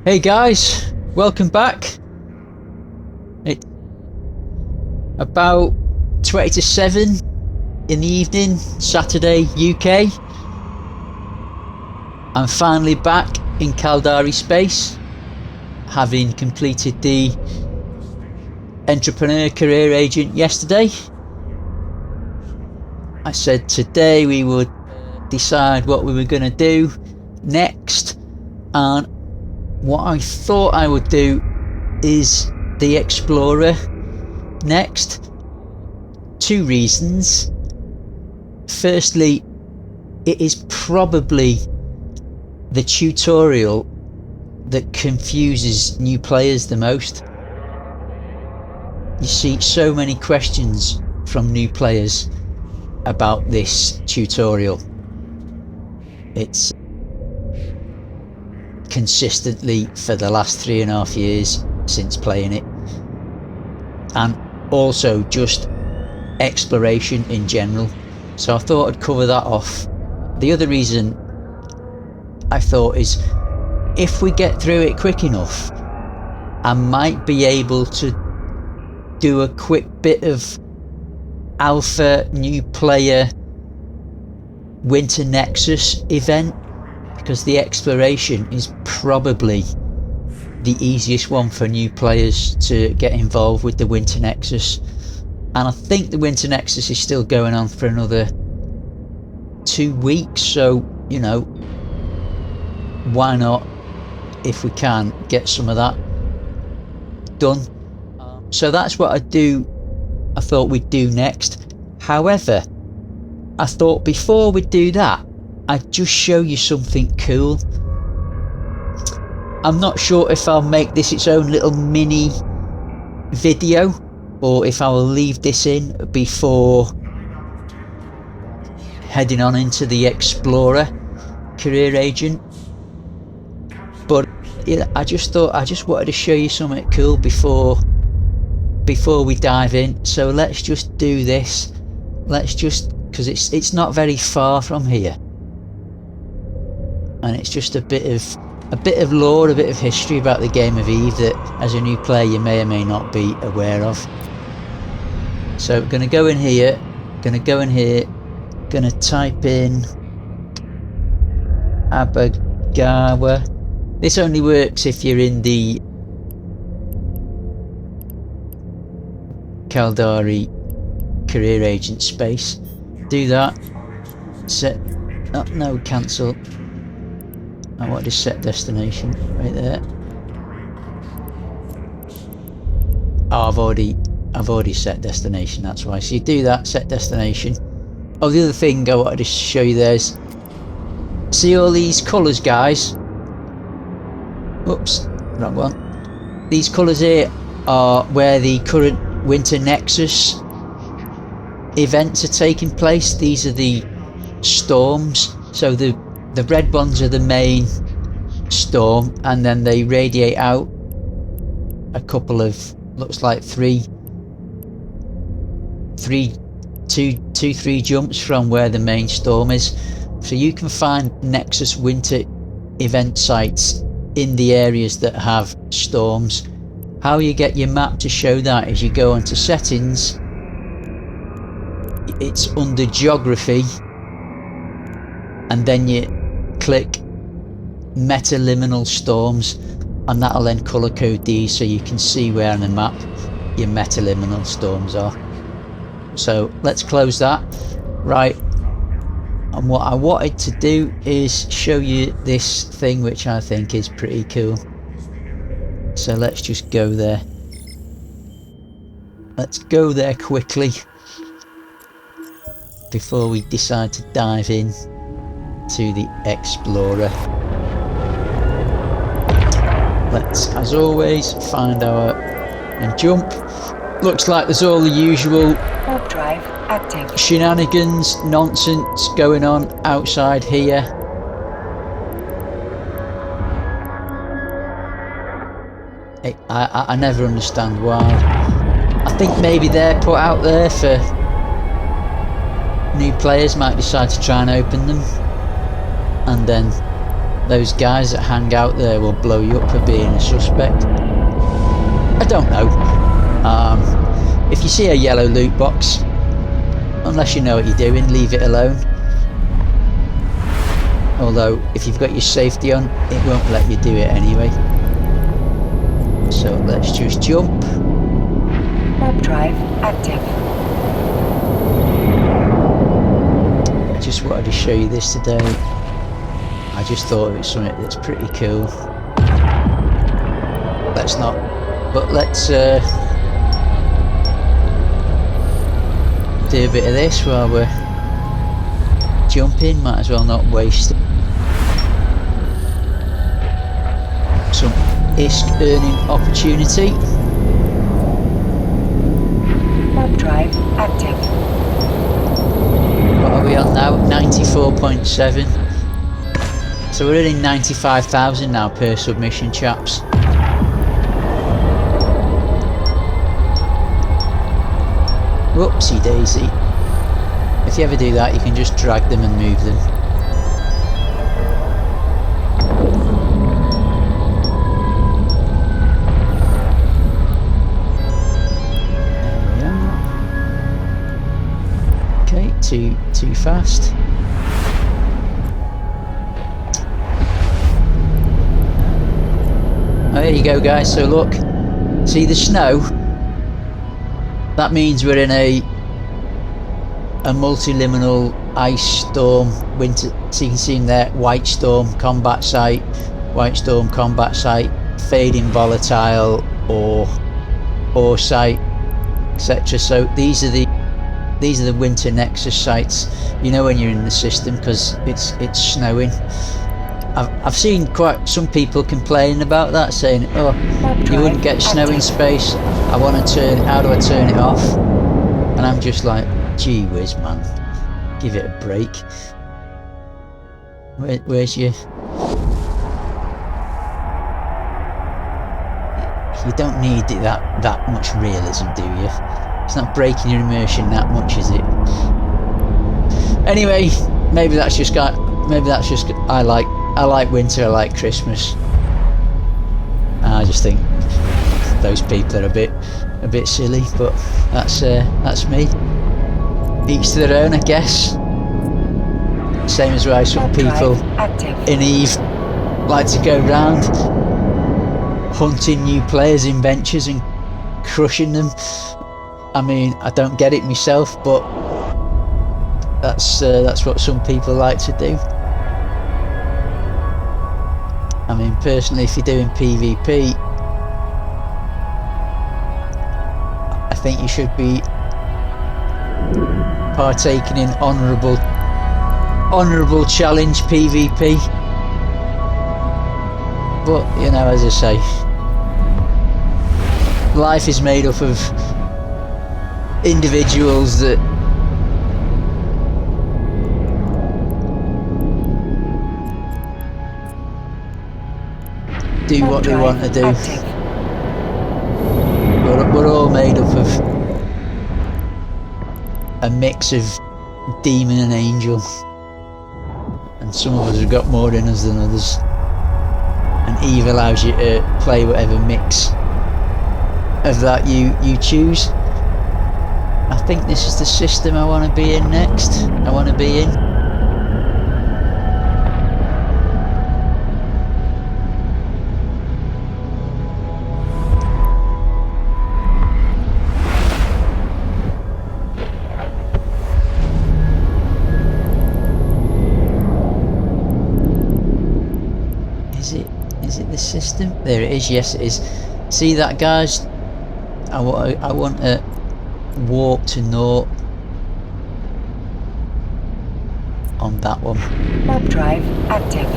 Hey guys, welcome back. It's about 20 to 7 in the evening, Saturday UK. I'm finally back in Caldari space, having completed the entrepreneur career agent yesterday. I said today we would decide what we were going to do next, and what I thought I would do is the Explorer next. Two reasons. Firstly, it is probably the tutorial that confuses new players the most. You see so many questions from new players about this tutorial. It's consistently for the last 3.5 years since playing it, and also just exploration in general, so I thought I'd cover that off. The other reason I thought is, if we get through it quick enough, I might be able to do a quick bit of alpha new player Winter Nexus event, because the exploration is probably the easiest one for new players to get involved with the Winter Nexus. And I think the Winter Nexus is still going on for another 2 weeks, so you know, why not, if we can, get some of that done. So that's what I thought we'd do next. However, I thought before we do that, I'd just show you something cool. I'm not sure if I'll make this its own little mini video, or if I will leave this in before heading on into the Explorer career agent. But yeah, I just wanted to show you something cool before we dive in. So let's just do this. Because it's not very far from here, and it's just a bit of lore, a bit of history about the game of Eve that as a new player you may or may not be aware of. So I'm going to go in here, going to type in Abagawa. This only works if you're in the Caldari career agent space. Do that. Set. Oh, no, cancel. I want to set destination right there. Oh, I've already set destination. That's why. So you do that. Set destination. Oh, the other thing I wanted to show you there is, see all these colours, guys. Oops, wrong one. These colours here are where the current Winter Nexus events are taking place. These are the storms. So the red ones are the main storm, and then they radiate out a couple of, looks like three jumps from where the main storm is. So you can find Nexus Winter event sites in the areas that have storms. How you get your map to show that is you go onto settings, it's under geography, and then you click metaliminal storms, and that'll then colour code these so you can see where on the map your metaliminal storms are. So let's close that. Right, and what I wanted to do is show you this thing which I think is pretty cool. So let's just go there. Let's go there quickly before we decide to dive in to the Explorer. Let's, as always, find our and jump. Looks like there's all the usual warp drive active shenanigans, nonsense going on outside here. I never understand why. I think maybe they're put out there for new players might decide to try and open them, and then those guys that hang out there will blow you up for being a suspect. I don't know. If you see a yellow loot box, unless you know what you're doing, leave it alone. Although, if you've got your safety on, it won't let you do it anyway. So let's just jump. Warp drive active. I just wanted to show you this today. I just thought it was something that's pretty cool. Let's not, but let's do a bit of this while we're jumping. Might as well not waste some ISK earning opportunity. Warp drive active. What are we on now? 94.7. So we're earning 95,000 now per submission, chaps. Whoopsie daisy. If you ever do that, you can just drag them and move them. There we are. Okay, too fast. Oh, there you go, guys. So look, see the snow? That means we're in a multiliminal ice storm winter. So you can see in there, white storm combat site, fading volatile or site, etc. So these are the Winter Nexus sites. You know when you're in the system because it's snowing. I've seen quite some people complaining about that, saying, "Oh, you wouldn't get snow in space. I want to turn. How do I turn it off?" And I'm just like, "Gee whiz, man, give it a break." Where's your? You don't need that much realism, do you? It's not breaking your immersion that much, is it? Anyway, maybe that's just I like winter, I like Christmas. I just think those people are a bit silly, but that's me. Each to their own, I guess. Same as why some people in EVE like to go round hunting new players in benches and crushing them. I mean, I don't get it myself, but that's what some people like to do. I mean, personally, if you're doing PvP, I think you should be partaking in honourable challenge PvP. But, you know, as I say, life is made up of individuals that do what they want to do. We're all made up of a mix of demon and angel, and some of us have got more in us than others, and EVE allows you to play whatever mix of that you choose. I think this is the system I want to be in next. I want to be in. Is it the system? There it is. Yes, it is. See that, guys? I want to warp to naught on that one. Warp drive active.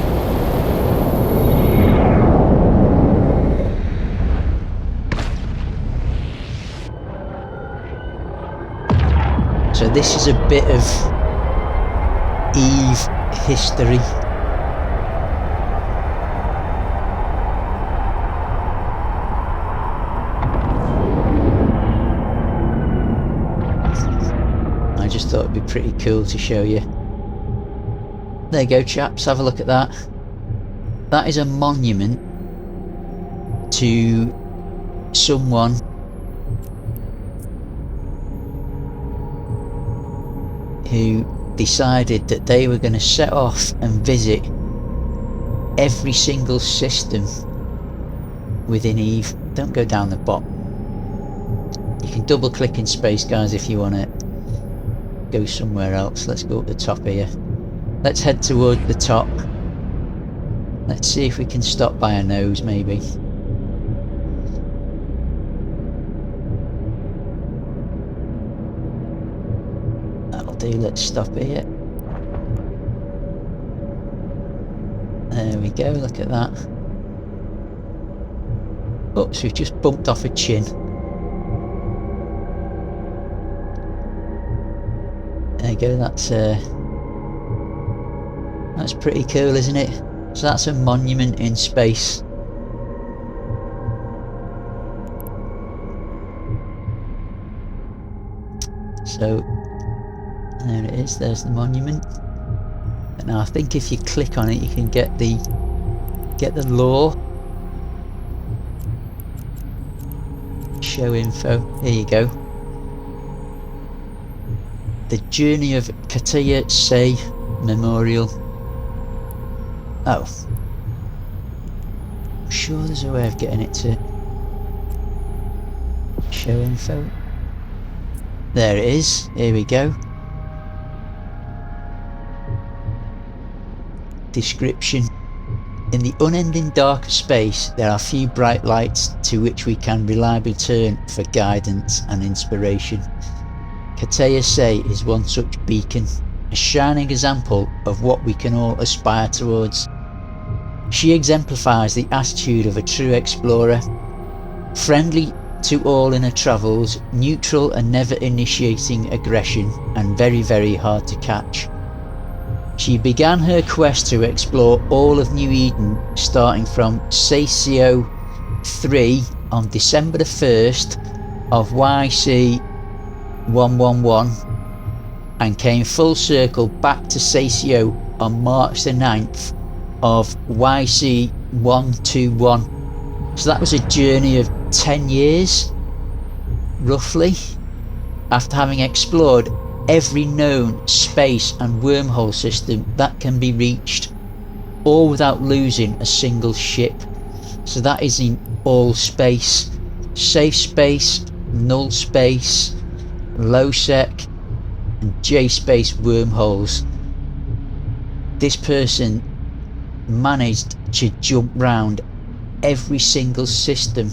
So this is a bit of EVE history. I just thought it'd be pretty cool to show you. There you go, chaps, have a look at that. that is a monument to someone who decided that they were going to set off and visit every single system within Eve. Don't go down the bottom. You can double click in space, guys, if you want to go somewhere else. Let's go up the top here. Let's head toward the top. Let's see if we can stop by a nose, maybe. That'll do. Let's stop here. There we go, look at that. Oops, we've just bumped off a chin. There you go, that's pretty cool, isn't it? So that's a monument in space. So there it is, there's the monument. And now I think if you click on it you can get the lore. Show info, here you go. The Journey of Katia Sae Memorial. Oh, I'm sure there's a way of getting it to show info. There it is, here we go. Description. In the unending dark of space, there are few bright lights to which we can reliably turn for guidance and inspiration. Katia Sae is one such beacon, a shining example of what we can all aspire towards. She exemplifies the attitude of a true explorer, friendly to all in her travels, neutral and never initiating aggression, and very, very hard to catch. She began her quest to explore all of New Eden, starting from Saisio 3 on December the 1st of YC 111 and came full circle back to Saisio on March the 9th of YC 121. So that was a journey of 10 years, roughly, after having explored every known space and wormhole system that can be reached, all without losing a single ship. So that is in all space, safe space, null space, low sec and J space wormholes. This person managed to jump round every single system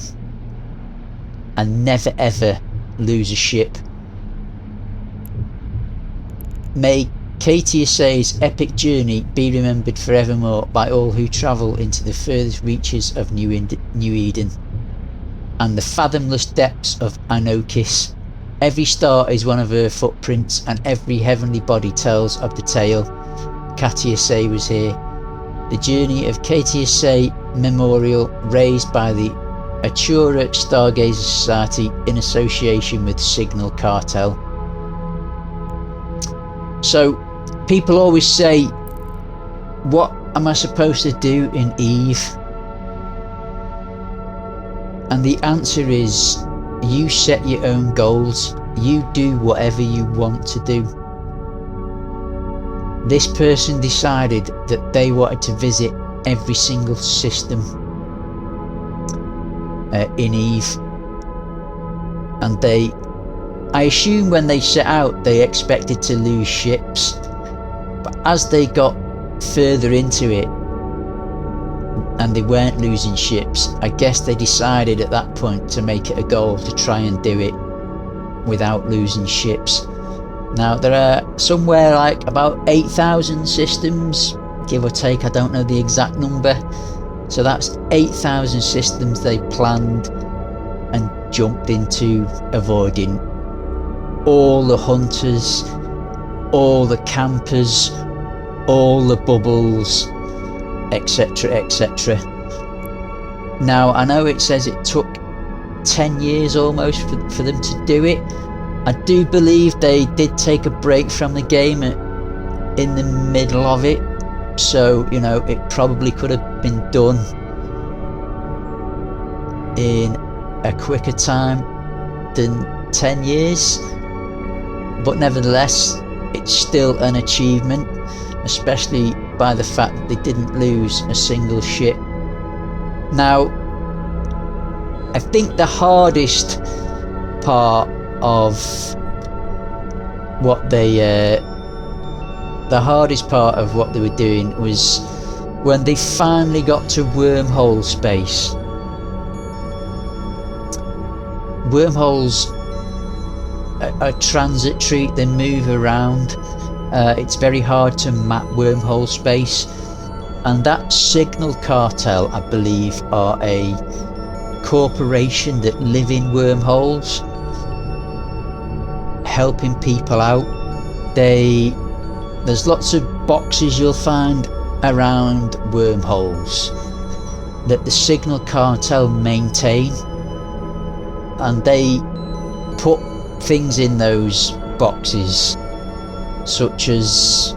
and never ever lose a ship. May Katia Sae's epic journey be remembered forevermore by all who travel into the furthest reaches of New Eden and the fathomless depths of Anokis. Every star is one of her footprints and every heavenly body tells of the tale. Katia Sae was here. The journey of Katia Sae Memorial, raised by the Atura Stargazer Society in association with Signal Cartel. So people always say, what am I supposed to do in Eve? And the answer is, you set your own goals. You do whatever you want to do. This person decided that they wanted to visit every single system in Eve, and I assume when they set out they expected to lose ships, but as they got further into it and they weren't losing ships, I guess they decided at that point to make it a goal to try and do it without losing ships. Now there are somewhere like about 8,000 systems, give or take, I don't know the exact number. So that's 8,000 systems they planned and jumped into, avoiding all the hunters, all the campers, all the bubbles, etc, etc. Now I know it says it took 10 years almost for them to do it. I do believe they did take a break from the game in the middle of it, so you know it probably could have been done in a quicker time than 10 years, but nevertheless it's still an achievement, especially by the fact that they didn't lose a single ship. Now I think the hardest part of what they were doing was when they finally got to wormhole space. Wormholes are transitory, they move around. It's very hard to map wormhole space, and that Signal Cartel, I believe, are a corporation that live in wormholes, helping people out. There's lots of boxes you'll find around wormholes that the Signal Cartel maintain, and they put things in those boxes such as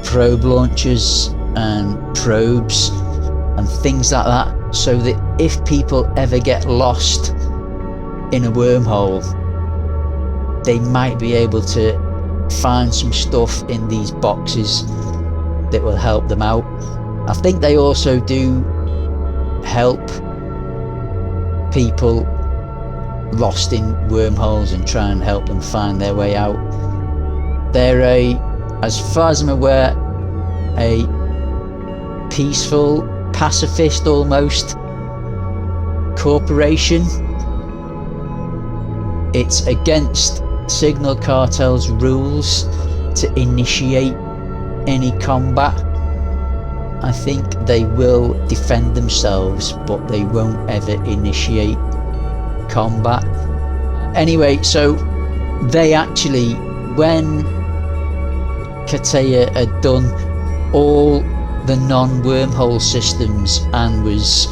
probe launchers and probes and things like that, so that if people ever get lost in a wormhole, they might be able to find some stuff in these boxes that will help them out. I think they also do help people lost in wormholes and try and help them find their way out. They're as far as I'm aware, a peaceful, pacifist almost corporation. It's against Signal Cartel's rules to initiate any combat. I think they will defend themselves, but they won't ever initiate combat. Anyway, so they actually, when Katia had done all the non-wormhole systems and was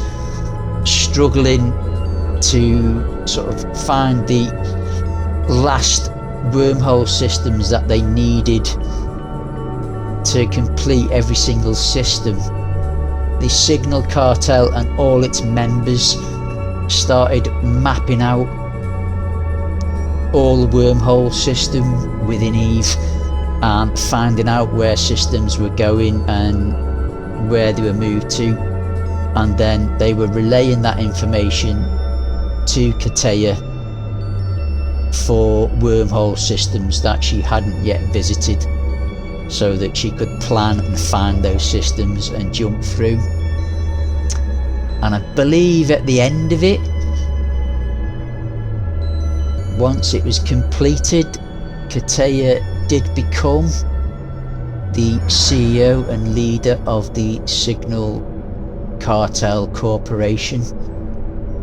struggling to sort of find the last wormhole systems that they needed to complete every single system, the Signal Cartel and all its members started mapping out all the wormhole system within Eve and finding out where systems were going and where they were moved to, and then they were relaying that information to Katia for wormhole systems that she hadn't yet visited, so that she could plan and find those systems and jump through. And I believe at the end of it, once it was completed, Katia did become the CEO and leader of the Signal Cartel Corporation.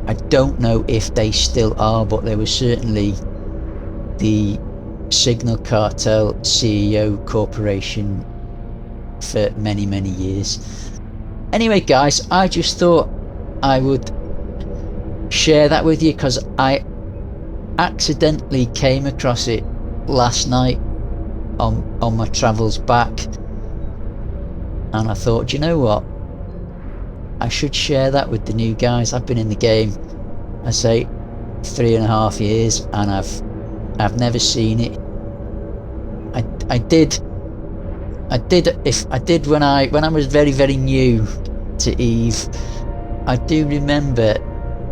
I don't know if they still are, but they were certainly the Signal Cartel CEO Corporation for many, many years. Anyway guys, I just thought I would share that with you because I accidentally came across it last night on my travels back, and I thought, you know what, I should share that with the new guys. I've been in the game, I say, 3.5 years, and I've never seen it. I did when I was very, very new to Eve. I do remember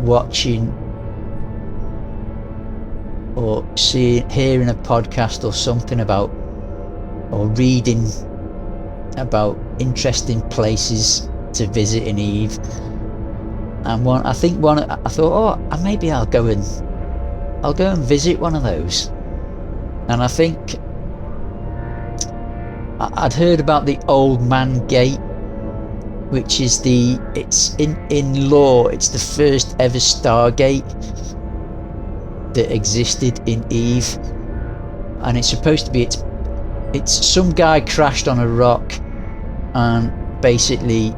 watching or hearing a podcast or something about, or reading about interesting places to visit in Eve, and I thought, oh, maybe I'll go and visit one of those. And I think I'd heard about the Old Man Gate, which is it's in lore, it's the first ever Stargate that existed in Eve, and it's supposed to be, it's some guy crashed on a rock and basically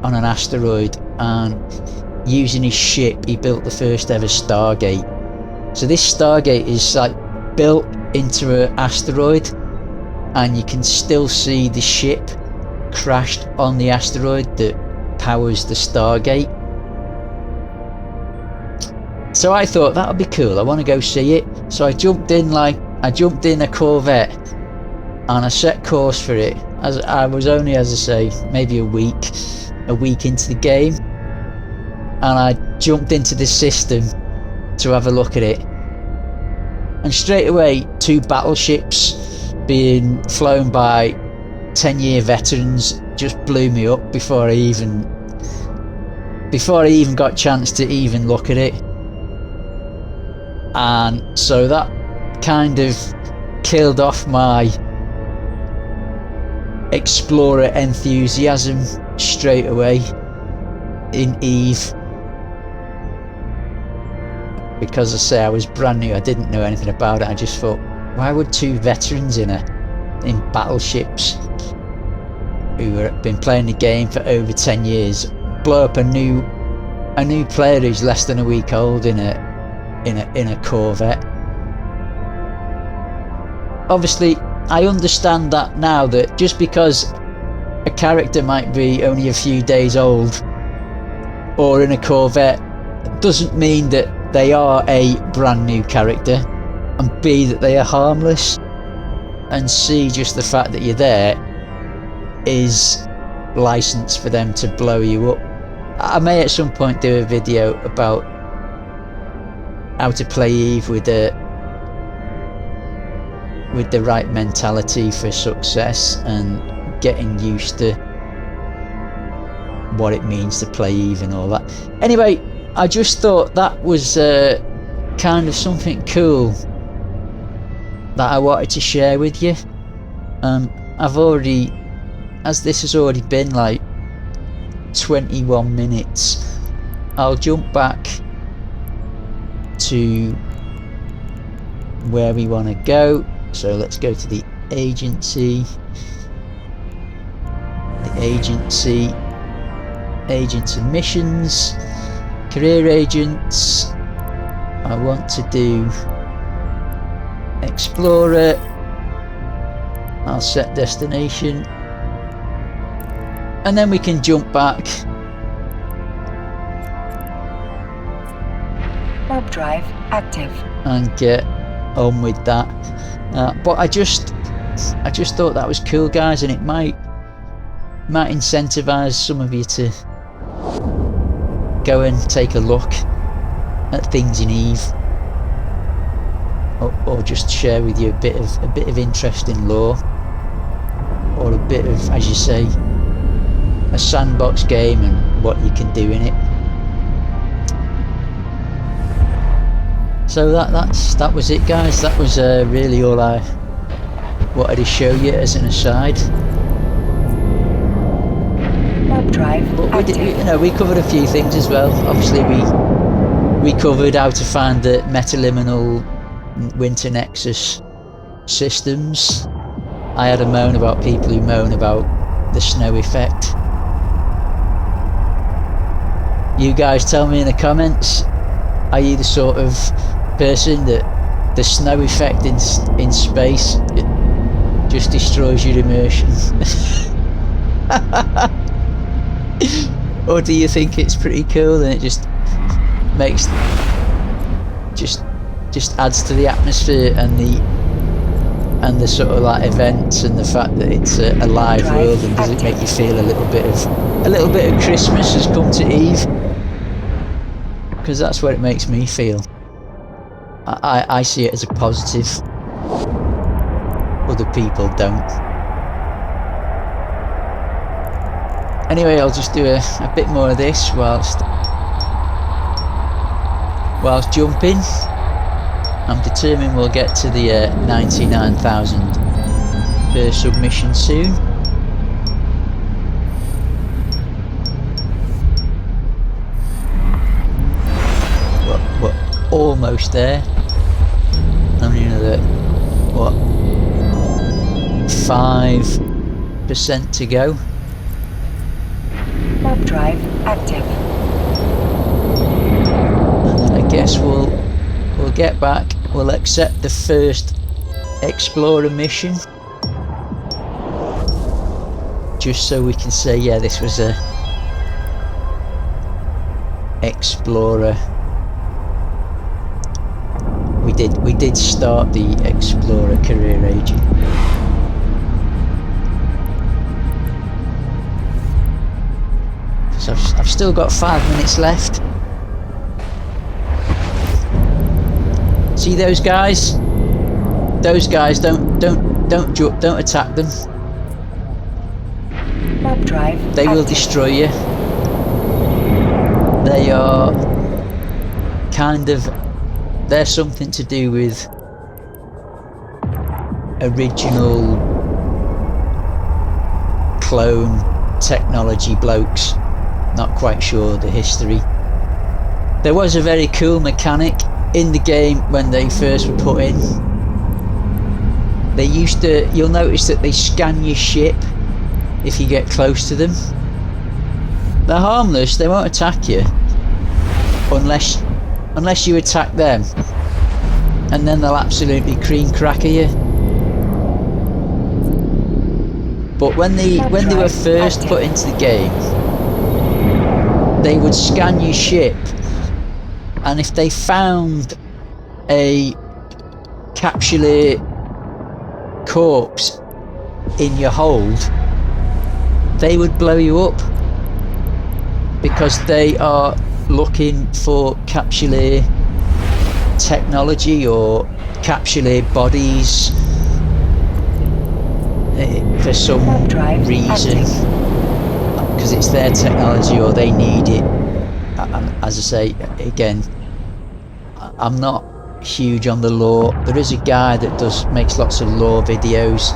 on an asteroid, and using his ship he built the first ever Stargate. So this Stargate is like built into an asteroid, and you can still see the ship crashed on the asteroid that powers the Stargate. So I thought that would be cool, I want to go see it. So I jumped in a Corvette and I set course for it. As I was only, as I say, maybe a week into the game, and I jumped into the system to have a look at it, and straight away 2 battleships being flown by 10-year veterans just blew me up before I even got a chance to even look at it. And so that kind of killed off my explorer enthusiasm straight away in EVE, because I say I was brand new, I didn't know anything about it. I just thought, why would 2 veterans in battleships who have been playing the game for over 10 years blow up a new player who's less than a week old in a Corvette? Obviously I understand that now, that just because a character might be only a few days old or in a Corvette doesn't mean that they are a brand new character, and B, that they are harmless, and C, just the fact that you're there is license for them to blow you up. I may at some point do a video about how to play EVE with the right mentality for success and getting used to what it means to play EVE and all that. Anyway, I just thought that was kind of something cool that I wanted to share with you. As this has already been like 21 minutes, I'll jump back to where we want to go. So let's go to the agency. Agents and missions, career agents. I want to do explorer. I'll set destination, and then we can jump back. Warp drive active. And get on with that. But I just thought that was cool, guys, and it might incentivize some of you to go and take a look at things in EVE, or just share with you a bit of interesting lore, or a bit of, as you say, a sandbox game and what you can do in it. So that was it, guys. That was really all I wanted to show you as an aside. Warp drive But active. we covered a few things as well. Obviously we covered how to find the metaliminal Winter Nexus systems. I had a moan about people who moan about the snow effect. You guys tell me in the comments, are you the sort of person that the snow effect in space just destroys your immersion? Or do you think it's pretty cool and it just makes just adds to the atmosphere and the sort of like events and the fact that it's a live world, and does it make you feel a little bit of Christmas has come to EVE? Because that's what it makes me feel. I see it as a positive. Other people don't. Anyway, I'll just do a bit more of this whilst jumping. I'm determined we'll get to the 99,000 per submission soon. We're almost there. Only another, 5% to go. Warp drive active. And then I guess we'll get back. We'll accept the first explorer mission. just so we can say, yeah, this was a explorer. We did start the explorer career agent. So I've still got 5 minutes left. See those guys? Those guys, don't attack them. Warp drive. They will active. destroy you. They are kind of, they're something to do with original clone technology blokes. Not quite sure the history. There was a very cool mechanic in the game when they first were put in. They used to, you'll notice that they scan your ship if you get close to them. They're harmless, they won't attack you unless you attack them, and then they'll absolutely cream cracker you. But when they were first put into the game, they would scan your ship, and if they found a capsule corpse in your hold, they would blow you up, because they are looking for capsule technology or capsule bodies for some reason, because it's their technology or they need it. And as I say again, I'm not huge on the lore. There is a guy that makes lots of lore videos,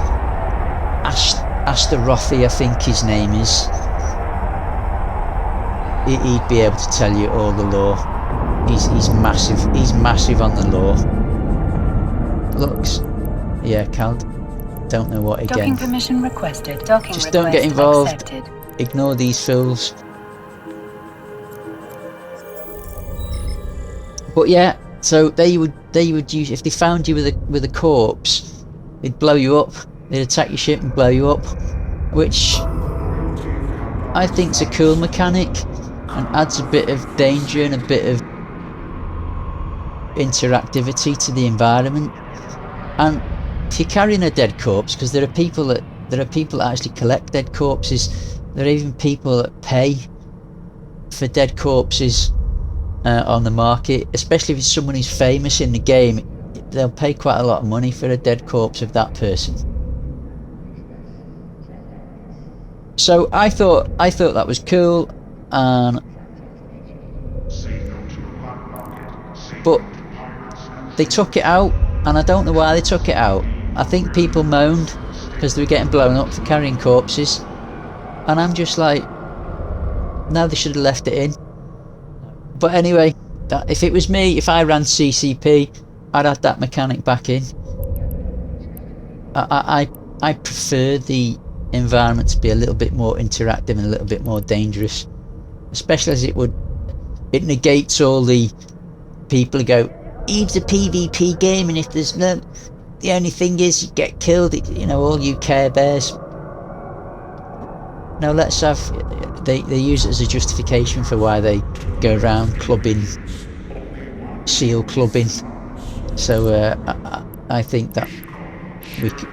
Astarothi, I think his name is. He'd be able to tell you all the lore. He's massive. He's massive on the lore. Looks, yeah, Cal. Don't know what again. Docking permission requested. Docking Just don't get involved. Accepted. Ignore these fools. But yeah, so they would use, if they found you with a corpse, they'd blow you up. They'd attack your ship and blow you up, which I think's a cool mechanic and adds a bit of danger and a bit of interactivity to the environment. And if you're carrying a dead corpse, because there are people that actually collect dead corpses, there are even people that pay for dead corpses on the market, especially if it's someone who's famous in the game. They'll pay quite a lot of money for a dead corpse of that person. So I thought that was cool, but they took it out, and I don't know why they took it out. I think people moaned because they were getting blown up for carrying corpses, and I'm just like, no, they should have left it in. But anyway, if it was me, if I ran CCP, I'd add that mechanic back in. I prefer the environment to be a little bit more interactive and a little bit more dangerous, especially as it negates all the people who go, Eve's a PvP game, and if there's no, the only thing is you get killed, you know, all you Care Bears. No, let's have, they use it as a justification for why they go around clubbing, seal clubbing. So I think that we could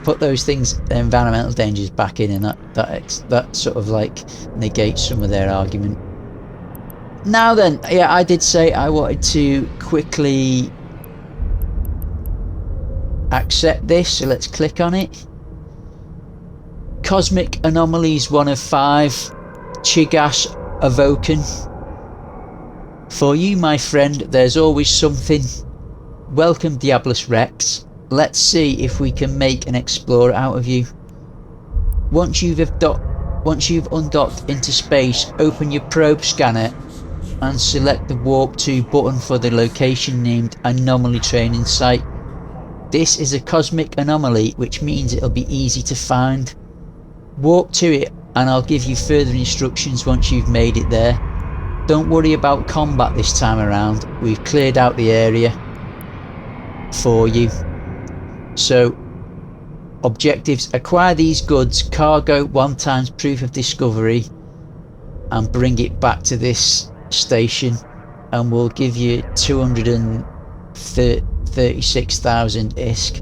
put those things, the environmental dangers, back in, and that sort of like negates some of their argument. Now then, yeah, I did say I wanted to quickly accept this, so let's click on it. Cosmic Anomalies 1 of 5, Chigas Avoken. For you, my friend, there's always something. Welcome, Diabolus Rex. Let's see if we can make an explorer out of you. Once you've undocked into space, open your probe scanner and select the Warp to button for the location named Anomaly Training Site. This is a cosmic anomaly, which means it'll be easy to find. Warp to it and I'll give you further instructions once you've made it there. Don't worry about combat this time around, we've cleared out the area for you. So Objectives: acquire these goods, cargo 1 times proof of discovery, and bring it back to this station, and we'll give you 236,000 ISK.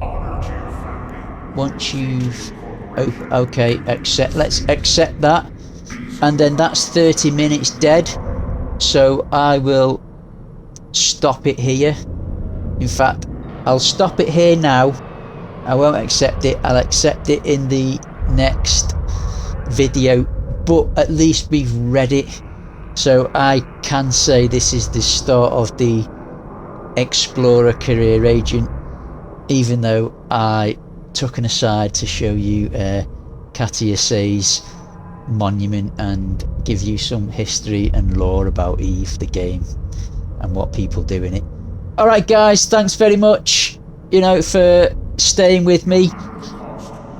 Once you've okay, let's accept that, and then that's 30 minutes dead, so I will stop it here. In fact, I'll stop it here now. I won't accept it. I'll accept it in the next video, but at least we've read it, so I can say this is the start of the Explorer Career Agent, even though I took an aside to show you Katia Sae's monument and give you some history and lore about Eve, the game, and what people do in it. Alright guys, thanks very much, you know, for staying with me.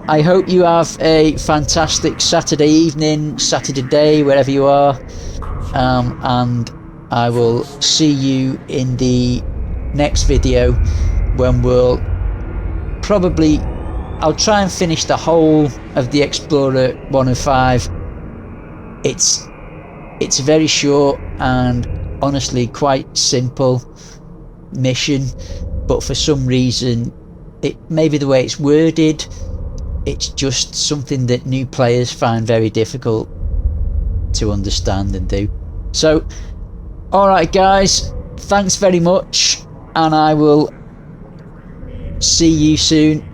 I hope you have a fantastic Saturday evening, Saturday day, wherever you are, and I will see you in the next video, when we'll probably, I'll try and finish the whole of the Explorer 105. It's very short and honestly quite simple mission, but for some reason, it maybe the way it's worded, it's just something that new players find very difficult to understand and do. So alright guys, thanks very much, and I will see you soon.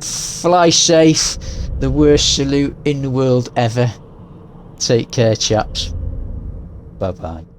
Fly safe. The worst salute in the world ever. Take care chaps. Bye bye.